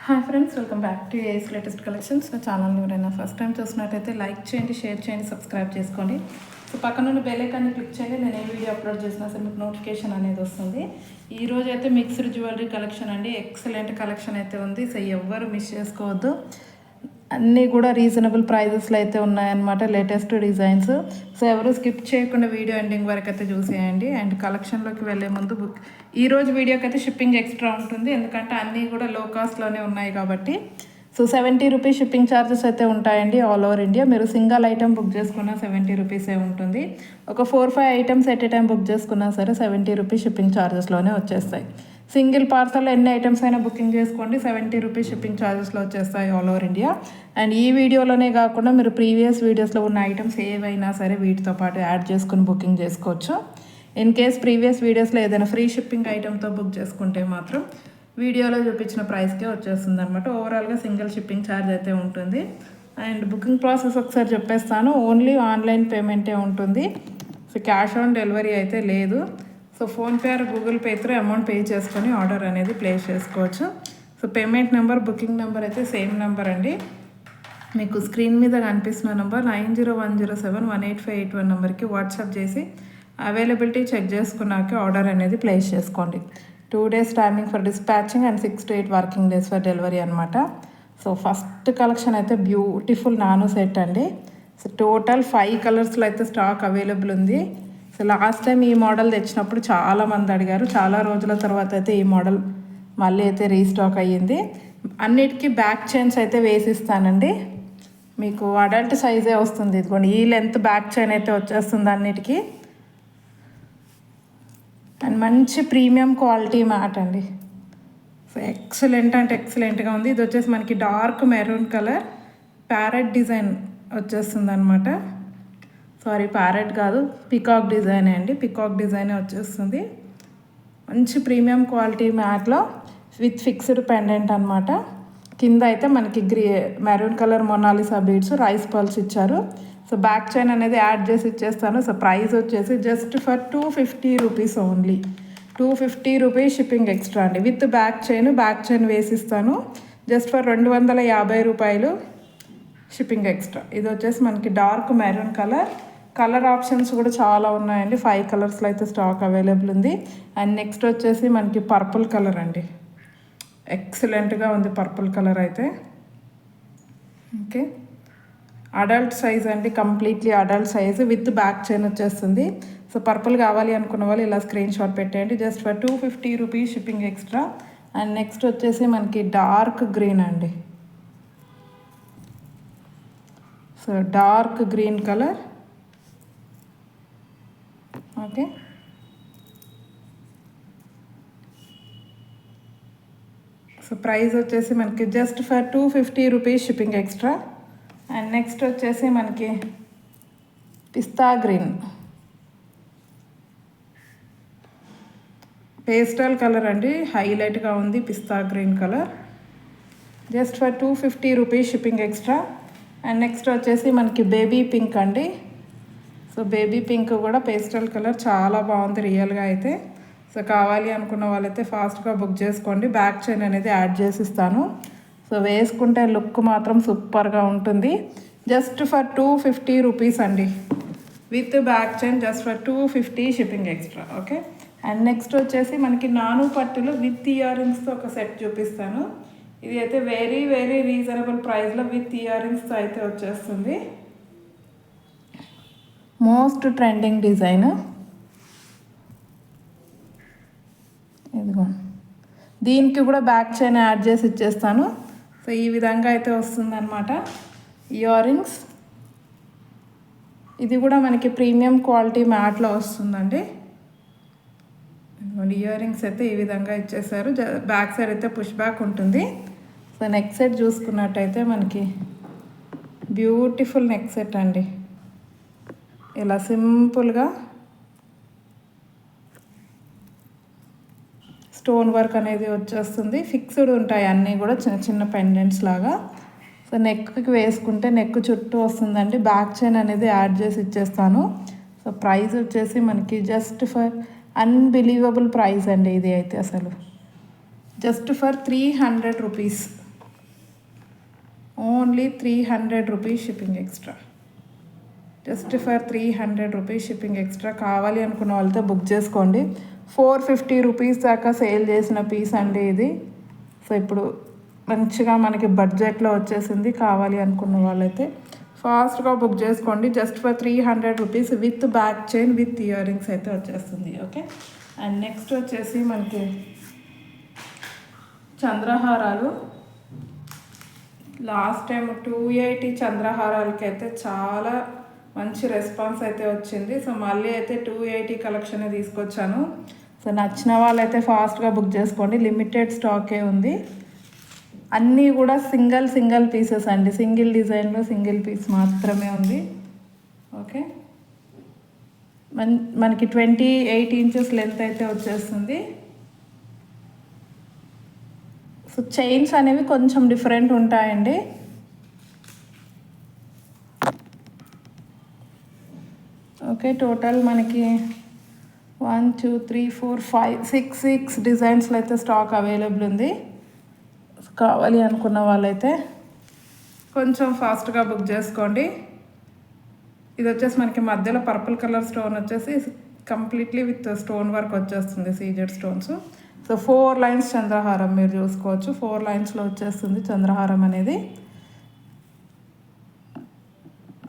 Hi friends, welcome back to AS latest collections. నా ఛానల్ని ఎవరైనా ఫస్ట్ టైం చూసినట్టయితే లైక్ చేయండి, షేర్ చేయండి, సబ్స్క్రైబ్ చేసుకోండి. సో పక్కన ఉన్న బెల్ ఐకాన్ని క్లిక్ చేయండి. నేను ఏ వీడియో అప్లోడ్ చేసినా సరే మీకు నోటిఫికేషన్ అనేది వస్తుంది. ఈరోజు అయితే మిక్స్డ్ జ్యువెలరీ కలెక్షన్ అండి. ఎక్సలెంట్ కలెక్షన్ అయితే ఉంది. సో ఎవ్వరు మిస్ చేసుకోవద్దు. అన్నీ కూడా రీజనబుల్ ప్రైజెస్లో అయితే ఉన్నాయన్నమాట, లేటెస్ట్ డిజైన్స్. సో ఎవరు స్కిప్ చేయకుండా వీడియో ఎండింగ్ వరకు అయితే చూసేయండి. అండ్ కలెక్షన్లోకి వెళ్ళే ముందు ఈరోజు వీడియోకి అయితే షిప్పింగ్ ఎక్స్ట్రా ఉంటుంది, ఎందుకంటే అన్నీ కూడా లో కాస్ట్లోనే ఉన్నాయి కాబట్టి. సో 70 రూపీస్ షిప్పింగ్ ఛార్జెస్ అయితే ఉంటాయండి ఆల్ ఓవర్ ఇండియా. మీరు సింగిల్ ఐటమ్ బుక్ చేసుకున్నా 70 రూపీసే ఉంటుంది. ఒక 4-5 items at a time book చేసుకున్నా సరే 70 రూపీస్ షిప్పింగ్ ఛార్జెస్లోనే వచ్చేస్తాయి. సింగిల్ పార్సల్ ఎన్ని ఐటమ్స్ అయినా బుకింగ్ చేసుకోండి, 70 రూపీస్ షిప్పింగ్ ఛార్జెస్లో వచ్చేస్తాయి ఆల్ ఓవర్ ఇండియా. అండ్ ఈ వీడియోలోనే కాకుండా మీరు ప్రీవియస్ వీడియోస్లో ఉన్న ఐటమ్స్ ఏవైనా సరే వీటితో పాటు యాడ్ చేసుకుని బుకింగ్ చేసుకోవచ్చు. ఇన్ కేస్ ప్రీవియస్ వీడియోస్లో ఏదైనా ఫ్రీ షిప్పింగ్ ఐటమ్తో బుక్ చేసుకుంటే మాత్రం వీడియోలో చూపించిన ప్రైస్కే వచ్చేస్తుంది అనమాట. ఓవరాల్గా సింగిల్ షిప్పింగ్ ఛార్జ్ అయితే ఉంటుంది. అండ్ బుకింగ్ ప్రాసెస్ ఒకసారి చెప్పేస్తాను. ఓన్లీ ఆన్లైన్ పేమెంటే ఉంటుంది. సో క్యాష్ ఆన్ డెలివరీ అయితే లేదు. So PhonePe are Google pay through amount pay చేసుకొని ఆర్డర్ అనేది ప్లేస్ చేసుకోవచ్చు. So payment number, booking number అయితే సేమ్ నెంబర్ అండి. మీకు స్క్రీన్ మీద కనిపిస్తున్న నెంబర్ 9010718581 నెంబర్కి వాట్సాప్ చేసి అవైలబిలిటీ చెక్ చేసుకున్నాక ఆర్డర్ అనేది ప్లేస్ చేసుకోండి. 2 days timing for dispatching and 6 to 8 working days for delivery అనమాట. సో ఫస్ట్ కలెక్షన్ అయితే బ్యూటిఫుల్ నానో సెట్ అండి. సో టోటల్ 5 కలర్స్లో అయితే స్టాక్ అవైలబుల్ ఉంది. సో లాస్ట్ టైం ఈ మోడల్ తెచ్చినప్పుడు చాలామంది అడిగారు. చాలా రోజుల తర్వాత అయితే ఈ మోడల్ మళ్ళీ అయితే రీస్టాక్ అయ్యింది. అన్నిటికీ బ్యాక్ చైన్స్ అయితే వేసిస్తానండి. మీకు అడల్ట్ సైజే వస్తుంది. ఇదిగోండి, ఈ లెంత్ బ్యాక్ చైన్ అయితే వచ్చేస్తుంది అన్నిటికీ. అండ్ మంచి ప్రీమియం క్వాలిటీ మ్యాట్ అండి. సో ఎక్సలెంట్ అంటే ఎక్సలెంట్గా ఉంది. ఇది వచ్చేసి మనకి dark maroon colour parrot design వచ్చేస్తుంది అనమాట. సారీ, ప్యారెట్ కాదు, పికాక్ డిజైనే అండి. పికాక్ డిజైనే వచ్చేస్తుంది. మంచి ప్రీమియం క్వాలిటీ మ్యాట్లో విత్ ఫిక్స్డ్ పెండెంట్ అనమాట. కింద అయితే మనకి maroon colour Mona Lisa beads, rice pearls ఇచ్చారు. సో బ్యాక్ చైన్ అనేది యాడ్ చేసి ఇచ్చేస్తాను. సో ప్రైస్ వచ్చేసి just for 250 rupees only. 250 rupees shipping extra అండి. విత్ బ్యాక్ చైన్ వేసిస్తాను. జస్ట్ ఫర్ 250 రూపాయలు షిప్పింగ్ ఎక్స్ట్రా. ఇది వచ్చేసి మనకి డార్క్ మెరూన్ కలర్ ఆప్షన్స్ కూడా చాలా ఉన్నాయండి. 5 కలర్స్లో అయితే స్టాక్ అవైలబుల్ ఉంది. అండ్ నెక్స్ట్ వచ్చేసి మనకి పర్పుల్ కలర్ అండి. ఎక్సలెంట్గా ఉంది పర్పుల్ కలర్ అయితే. ఓకే, అడల్ట్ సైజ్ అండి, completely adult size with back chain వచ్చేస్తుంది. సో పర్పుల్ కావాలి అనుకున్న వాళ్ళు ఇలా స్క్రీన్ షాట్ పెట్టేయండి. Just for 250 rupees shipping extra. And next వచ్చేసి మనకి డార్క్ గ్రీన్ అండి. So dark green colour. Okay, so price వచ్చేసి మనకి just for 250 rupees shipping extra. And next వచ్చేసి మనకి పిస్తా గ్రీన్, పేస్టల్ కలర్ అండి, హైలైట్గా ఉంది pista green colour. Just for 250 rupees shipping extra. And next వచ్చేసి మనకి బేబీ పింక్ అండి. సో బేబీ పింక్ కూడా పేస్టల్ కలర్ చాలా బాగుంది రియల్గా అయితే. సో కావాలి అనుకున్న వాళ్ళైతే ఫాస్ట్గా బుక్ చేసుకోండి. బ్యాక్ చైన్ అనేది యాడ్ చేసి ఇస్తాను. సో వేసుకుంటే లుక్ మాత్రం సూపర్గా ఉంటుంది. జస్ట్ ఫర్ 250 రూపీస్ అండి, with back chain just for 250 shipping extra. Okay, and next వచ్చేసి మనకి నాను పట్టులు విత్ ఇయర్ రింగ్స్తో ఒక సెట్ చూపిస్తాను. ఇది అయితే వెరీ వెరీ రీజనబుల్ ప్రైస్లో విత్ ఇయర్ రింగ్స్తో అయితే వచ్చేస్తుంది. మోస్ట్ ట్రెండింగ్ డిజైన్ ఇదిగో, దీనికి కూడా బ్యాక్ చైన్ యాడ్ చేసి ఇచ్చేస్తాను. సో ఈ విధంగా అయితే వస్తుందన్నమాట ఇయర్ రింగ్స్. ఇది కూడా మనకి ప్రీమియం క్వాలిటీ మ్యాట్లో వస్తుందండి. ఇయర్ రింగ్స్ అయితే ఈ విధంగా ఇచ్చేసారు. బ్యాక్ సైడ్ అయితే పుష్ బ్యాక్ ఉంటుంది. సో నెక్ సెట్ చూసుకున్నట్టయితే మనకి బ్యూటిఫుల్ నెక్ సెట్ అండి. ఇలా సింపుల్గా స్టోన్ వర్క్ అనేది వచ్చేస్తుంది. ఫిక్స్డ్ ఉంటాయి అన్నీ కూడా చిన్న చిన్న పెండెంట్స్ లాగా. సో నెక్కి వేసుకుంటే నెక్ చుట్టూ వస్తుందండి. బ్యాక్ చైన్ అనేది యాడ్ చేసి ఇచ్చేస్తాను. సో ప్రైస్ వచ్చేసి మనకి జస్ట్ ఫర్ అన్బిలీవబుల్ ప్రైస్ అండి. ఇది అయితే అసలు just for 300 rupees. Only 300 rupees shipping extra. Just for 300 rupees shipping extra. కావాలి అనుకున్న వాళ్ళతో బుక్ చేసుకోండి. 450 రూపీస్ దాకా సేల్ చేసిన పీస్ అండి ఇది. సో ఇప్పుడు మంచిగా మనకి బడ్జెట్లో వచ్చేసింది. కావాలి అనుకున్న వాళ్ళైతే ఫాస్ట్గా బుక్ చేసుకోండి. Just for 300 rupees with back chain with ear rings అయితే వచ్చేస్తుంది. ఓకే. అండ్ నెక్స్ట్ వచ్చేసి మనకి చంద్రహారాలు. లాస్ట్ టైం 280 చంద్రహారాలకి అయితే చాలా మంచి రెస్పాన్స్ అయితే వచ్చింది. సో మళ్ళీ అయితే 280 కలెక్షన్ తీసుకొచ్చాను. సో నచ్చిన వాళ్ళైతే ఫాస్ట్గా బుక్ చేసుకోండి. లిమిటెడ్ స్టాకే ఉంది. అన్నీ కూడా సింగిల్ పీసెస్ అండి. సింగిల్ డిజైన్లో సింగిల్ పీస్ మాత్రమే ఉంది. ఓకే. మనకి 28 ఇంచెస్ లెంత్ అయితే వచ్చేస్తుంది. సో చైన్స్ అనేవి కొంచెం డిఫరెంట్ ఉంటాయండి. ఓకే. టోటల్ మనకి 1 2 3 4 5 6 డిజైన్స్లో అయితే స్టాక్ అవైలబుల్ ఉంది. కావాలి అనుకున్న వాళ్ళైతే కొంచెం ఫాస్ట్గా బుక్ చేసుకోండి. ఇది వచ్చేసి మనకి మధ్యలో పర్పుల్ కలర్ స్టోన్ వచ్చేసి కంప్లీట్లీ విత్ స్టోన్ వర్క్ వచ్చేస్తుంది, సీజెడ్ స్టోన్స్. సో 4 లైన్స్ చంద్రహారం మీరు చూసుకోవచ్చు. 4 లైన్స్లో వచ్చేస్తుంది చంద్రహారం అనేది.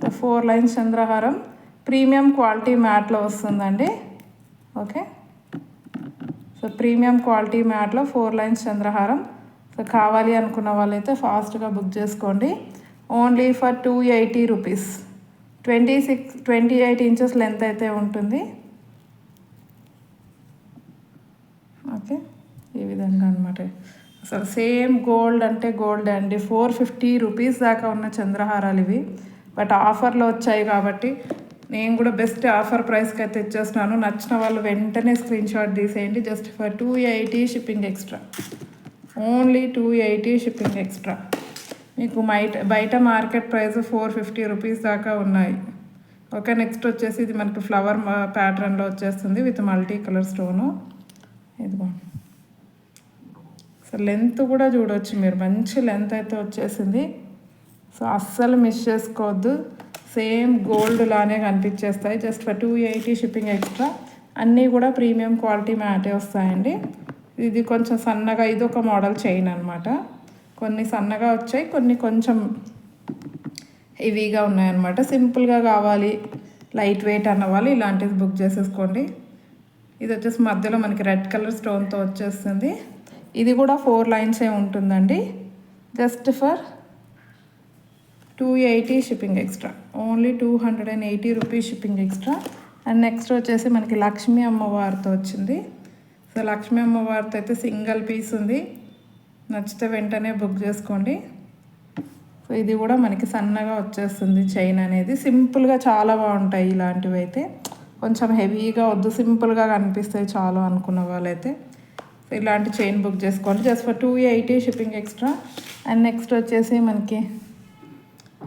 సో 4 లైన్స్ చంద్రహారం ప్రీమియం క్వాలిటీ మ్యాట్లో వస్తుందండి. ఓకే. సో ప్రీమియం క్వాలిటీ మ్యాట్లో 4 లైన్స్ చంద్రహారం. సో కావాలి అనుకున్న వాళ్ళైతే ఫాస్ట్గా బుక్ చేసుకోండి. Only for 280 rupees. 28 inches length అయితే ఉంటుంది. ఓకే. ఈ విధంగా అనమాట. అసలు సేమ్ గోల్డ్ అంటే గోల్డ్ అండి. 450 రూపీస్ దాకా ఉన్న చంద్రహారాలు ఇవి. బట్ ఆఫర్లో వచ్చాయి కాబట్టి నేను కూడా బెస్ట్ ఆఫర్ ప్రైస్కి అయితే ఇచ్చేస్తున్నాను. నచ్చిన వాళ్ళు వెంటనే స్క్రీన్ షాట్ తీసేయండి. Just for 280 shipping extra. Only 280 shipping extra. మీకు బయట మార్కెట్ ప్రైస్ 450 రూపీస్ దాకా ఉన్నాయి. ఓకే. నెక్స్ట్ వచ్చేసి ఇది మనకి ఫ్లవర్ ప్యాటర్న్లో వచ్చేస్తుంది విత్ మల్టీ కలర్ స్టోను. ఇదిగో. సో లెంత్ కూడా చూడవచ్చు మీరు. మంచి లెంత్ అయితే వచ్చేసింది. సో అస్సలు మిస్ చేసుకోవద్దు. సేమ్ గోల్డ్ లానే కనిపించేస్తాయి. Just for 280 shipping extra. అన్నీ కూడా ప్రీమియం క్వాలిటీ మ్యాటే వస్తాయండి. ఇది కొంచెం సన్నగా, ఇది ఒక మోడల్ చైన్ అనమాట. కొన్ని సన్నగా వచ్చాయి, కొన్ని కొంచెం హెవీగా ఉన్నాయన్నమాట. సింపుల్గా కావాలి, లైట్ వెయిట్ అన్న వాళ్ళు ఇలాంటిది బుక్ చేసేసుకోండి. ఇది వచ్చేసి మధ్యలో మనకి రెడ్ కలర్ స్టోన్తో వచ్చేస్తుంది. ఇది కూడా 4 లైన్సే ఉంటుందండి. Just for 280 shipping extra. Only 280 rupees shipping extra. And next వచ్చేసి మనకి లక్ష్మీ అమ్మవారితో వచ్చింది. సో లక్ష్మీ అమ్మవారితో అయితే సింగిల్ పీస్ ఉంది. నచ్చితే వెంటనే బుక్ చేసుకోండి. సో ఇది కూడా మనకి సన్నగా వచ్చేస్తుంది చైన్ అనేది. సింపుల్గా చాలా బాగుంటాయి ఇలాంటివి అయితే. కొంచెం హెవీగా వద్దు, సింపుల్గా కనిపిస్తాయి చాలు అనుకున్న వాళ్ళైతే సో ఇలాంటి చైన్ బుక్ చేసుకోండి. Just for 280 shipping extra. And next వచ్చేసి మనకి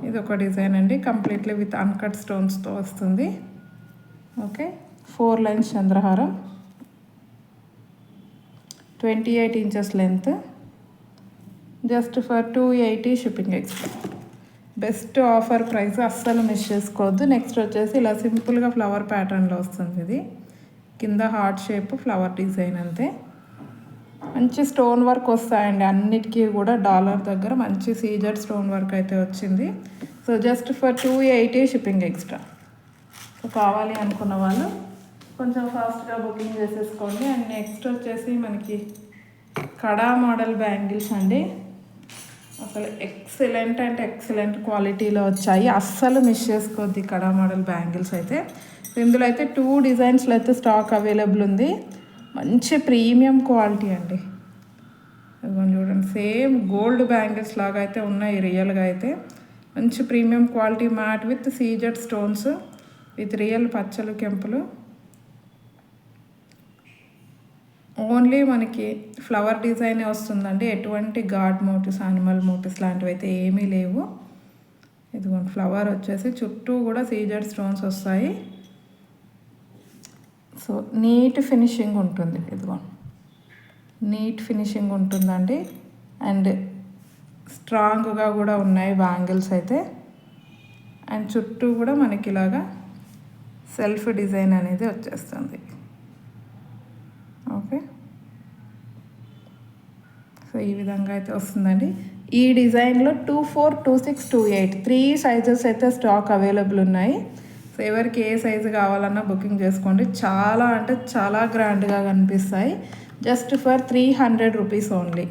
ఇది ఒక డిజైన్ అండి. కంప్లీట్లీ విత్ అన్కట్ స్టోన్స్తో వస్తుంది. ఓకే. 4 లైన్స్ చంద్రహారం, 28 inches length. Just for 280 shipping extra. Best offer price, అస్సలు మిస్ చేసుకోవద్దు. నెక్స్ట్ వచ్చేసి ఇలా సింపుల్గా ఫ్లవర్ ప్యాటర్న్లో వస్తుంది. ఇది కింద హార్ట్ షేప్ ఫ్లవర్ డిజైన్ అంతే. మంచి స్టోన్ వర్క్ వస్తాయండి అన్నిటికీ కూడా. డాలర్ దగ్గర మంచి సీజెడ్ స్టోన్ వర్క్ అయితే వచ్చింది. So just for 280 shipping extra. So కావాలి అనుకున్న వాళ్ళు కొంచెం ఫాస్ట్గా బుకింగ్ చేసేసుకోండి. అండ్ నెక్స్ట్ వచ్చేసి మనకి కడా మోడల్ బ్యాంగిల్స్ అండి. అసలు ఎక్సలెంట్ అంటే ఎక్సలెంట్ క్వాలిటీలో వచ్చాయి. అస్సలు మిస్ చేసుకోవద్దు కడా మోడల్ బ్యాంగిల్స్ అయితే. ఇందులో అయితే 2 డిజైన్స్లో అయితే స్టాక్ అవైలబుల్ ఉంది. మంచి ప్రీమియం క్వాలిటీ అండి. ఇదిగోండి చూడండి, సేమ్ గోల్డ్ బ్యాంగిల్స్ లాగా అయితే ఉన్నాయి రియల్గా అయితే. మంచి premium quality matte with CZ stones with real పచ్చలు కెంపులు. ఓన్లీ మనకి ఫ్లవర్ డిజైనే వస్తుందండి. ఎటువంటి గాడ్ మోటివ్స్, యానిమల్ మోటివ్స్ లాంటివి అయితే ఏమీ లేవు. ఇదిగోండి ఫ్లవర్ వచ్చేసి చుట్టూ కూడా సీజెడ్ స్టోన్స్ వస్తాయి. సో నీట్ ఫినిషింగ్ ఉంటుంది. ఇదిగోండి నీట్ ఫినిషింగ్ ఉంటుందండి. అండ్ స్ట్రాంగ్గా కూడా ఉన్నాయి బ్యాంగిల్స్ అయితే. అండ్ చుట్టూ కూడా మనకి ఇలాగా సెల్ఫ్ డిజైన్ అనేది వచ్చేస్తుంది. ఓకే, సో ఈ విధంగా అయితే వస్తుందండి. ఈ డిజైన్లో 24, 26, 28 3 సైజెస్ అయితే స్టాక్ అవైలబుల్ ఉన్నాయి. సో ఎవరికి ఏ సైజు కావాలన్నా బుకింగ్ చేసుకోండి. చాలా అంటే చాలా గ్రాండ్గా కనిపిస్తాయి. Just for 300 rupees only.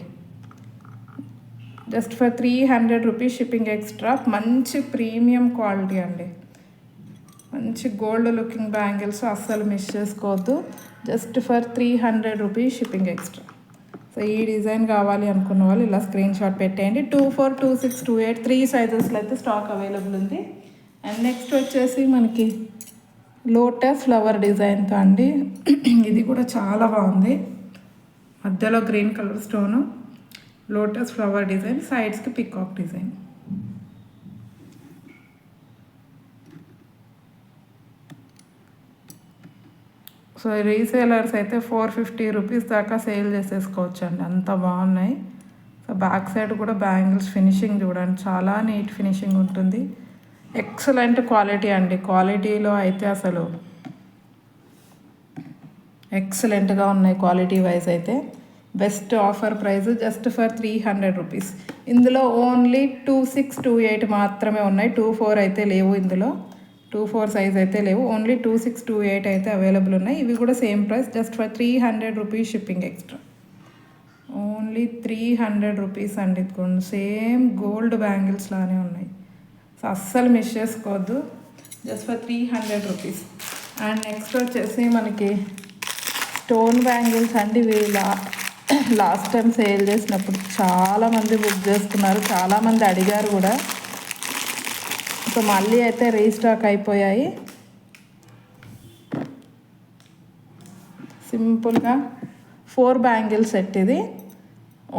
Just for 300 rupees shipping extra. మంచి ప్రీమియం క్వాలిటీ అండి. మంచి గోల్డ్ లుకింగ్ బ్యాంగిల్స్ అస్సలు మిస్ చేసుకోవద్దు. Just for 300 rupees shipping extra. So ఈ డిజైన్ కావాలి అనుకున్న వాళ్ళు ఇలా స్క్రీన్ షాట్ పెట్టేయండి. 24, 26, 28 3 సైజెస్లో అయితే స్టాక్ అవైలబుల్ ఉంది. అండ్ నెక్స్ట్ వచ్చేసి మనకి లోటస్ ఫ్లవర్ డిజైన్తో అండి. ఇది కూడా చాలా బాగుంది. మధ్యలో green colour stone, lotus flower design, సైడ్స్కి పికాక్ డిజైన్. సో రీసేలర్స్ అయితే 450 రూపీస్ దాకా సేల్ చేసేసుకోవచ్చు అండి, అంత బాగున్నాయి. సో బ్యాక్ సైడ్ కూడా బ్యాంగిల్స్ ఫినిషింగ్ చూడండి, చాలా నీట్ ఫినిషింగ్ ఉంటుంది. ఎక్సలెంట్ క్వాలిటీ అండి. క్వాలిటీలో అయితే అసలు ఎక్సలెంట్గా ఉన్నాయి. క్వాలిటీ వైజ్ అయితే best offer price just for 300 rupees. ఇందులో ఓన్లీ 26, 28 మాత్రమే ఉన్నాయి. 24 అయితే లేవు. ఇందులో 24 సైజ్ అయితే లేవు. ఓన్లీ 26, 28 అయితే అవైలబుల్ ఉన్నాయి. ఇవి కూడా same price just for 300 rupees shipping extra. Only 300 rupees అండి. ఇదిగోండి సేమ్ గోల్డ్ బ్యాంగిల్స్ లానే ఉన్నాయి. సో అస్సలు మిస్ చేసుకోవద్దు. Just for 300 rupees. And next వచ్చేసి మనకి స్టోన్ బ్యాంగిల్స్ అండి. వీళ్ళు లాస్ట్ టైం సేల్ చేసినప్పుడు చాలామంది బుక్ చేసుకున్నారు, చాలామంది అడిగారు కూడా. సో మళ్ళీ అయితే రీస్టాక్ అయిపోయాయి. సింపుల్గా 4 బ్యాంగిల్ సెట్. ఇది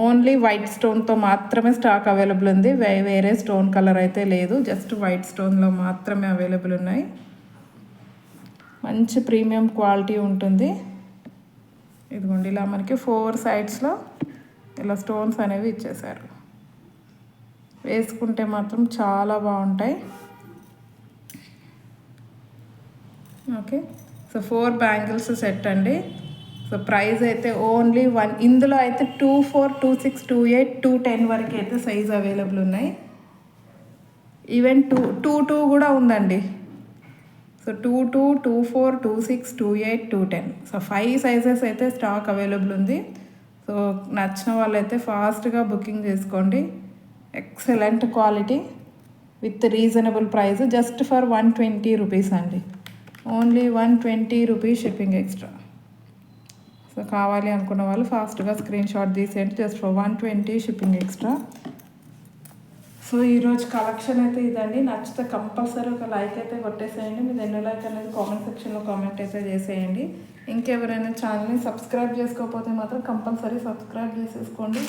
ఓన్లీ వైట్ స్టోన్తో మాత్రమే స్టాక్ అవైలబుల్ ఉంది. వేరే స్టోన్ కలర్ అయితే లేదు. జస్ట్ వైట్ స్టోన్లో మాత్రమే అవైలబుల్ ఉన్నాయి. మంచి ప్రీమియం క్వాలిటీ ఉంటుంది. ఇదిగోండి ఇలా మనకి 4 సైడ్స్లో ఇలా స్టోన్స్ అనేవి ఇచ్చేసారు. వేసుకుంటే మాత్రం చాలా బాగుంటాయి. ఓకే, సో 4 బ్యాంగిల్స్ సెట్ అండి. సో ప్రైస్ అయితే ఓన్లీ 1. ఇందులో అయితే 24, 26, 28, 210 వరకు అయితే సైజ్ అవైలబుల్ ఉన్నాయి. ఈవెన్ 22 కూడా ఉందండి. సో 22, 24, 26, 28, 210. సో 5 సైజెస్ అయితే స్టాక్ అవైలబుల్ ఉంది. సో నచ్చిన వాళ్ళైతే ఫాస్ట్గా బుకింగ్ చేసుకోండి. Excellent quality with reasonable price just for 120 rupees అండి. Only 120 rupees shipping extra. So కావాలి అనుకున్న వాళ్ళు ఫాస్ట్గా స్క్రీన్ షాట్ తీసేయండి. Just for 120 shipping extra. So ఈరోజు కలెక్షన్ అయితే ఇదండి. నచ్చితే కంపల్సరీ ఒక లైక్ అయితే కొట్టేసేయండి. మీరు ఎన్నో లైక్ అనేది కామెంట్ సెక్షన్లో కామెంట్ అయితే చేసేయండి. ఇంకెవరైనా ఛానల్ని సబ్స్క్రైబ్ చేసుకోకపోతే మాత్రం కంపల్సరీ సబ్స్క్రైబ్ చేసేసుకోండి.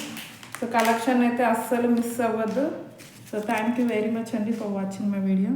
సో కలెక్షన్ అయితే అస్సలు మిస్ అవ్వద్దు. So thank you very much అండి ఫర్ వాచింగ్ మై వీడియో.